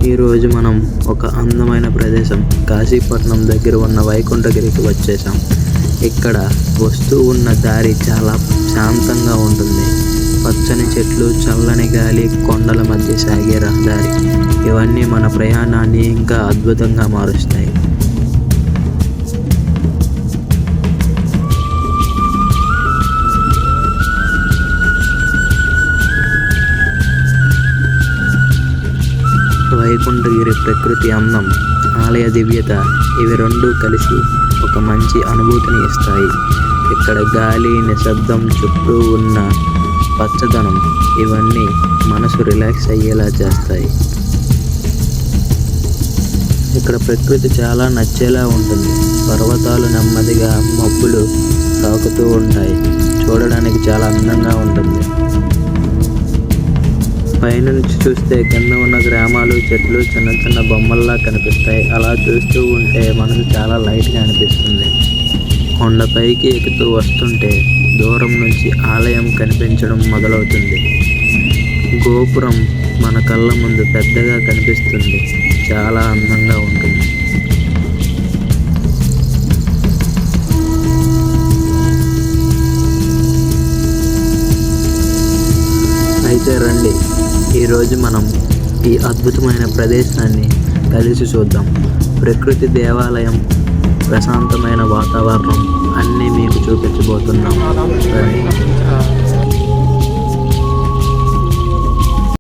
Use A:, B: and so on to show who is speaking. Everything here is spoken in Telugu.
A: ఈరోజు మనం ఒక అందమైన ప్రదేశం కాశీపట్నం దగ్గర ఉన్న వైకుంఠగిరికి వచ్చేసాం. ఇక్కడ వస్తూ ఉన్న దారి చాలా శాంతంగా ఉంటుంది. పచ్చని చెట్లు, చల్లని గాలి, కొండల మధ్య సాగే రహదారి ఇవన్నీ మన ప్రయాణాన్ని ఇంకా అద్భుతంగా మారుస్తాయి. వైకుంఠగిరి ప్రకృతి అందం, ఆలయ దివ్యత ఇవి రెండూ కలిసి ఒక మంచి అనుభూతిని ఇస్తాయి. ఇక్కడ గాలి, నిశ్శబ్దం, చుట్టూ ఉన్న పచ్చదనం ఇవన్నీ మనసు రిలాక్స్ అయ్యేలా చేస్తాయి. ఇక్కడ ప్రకృతి చాలా నచ్చేలా ఉంటుంది. పర్వతాలు నెమ్మదిగా మబ్బులు తాకుతూ ఉంటాయి. చూడడానికి చాలా అందంగా ఉంటుంది. పైనుంచి చూస్తే కింద ఉన్న గ్రామాలు, చెట్లు చిన్న చిన్న బొమ్మల్లా కనిపిస్తాయి. అలా చూస్తూ ఉంటే మనసు చాలా లైట్గా అనిపిస్తుంది. కొండపైకి ఎక్కుతూ వస్తుంటే దూరం నుంచి ఆలయం కనిపించడం మొదలవుతుంది. గోపురం మన కళ్ళ ముందు పెద్దగా కనిపిస్తుంది. చాలా అందంగా ఉంటుంది. అయితే రండి, ఈరోజు మనం ఈ అద్భుతమైన ప్రదేశాన్ని కలిసి చూద్దాం. ప్రకృతి, దేవాలయం, ప్రశాంతమైన వాతావరణం అన్నీ మీకు చూపించబోతున్నాం. రండి.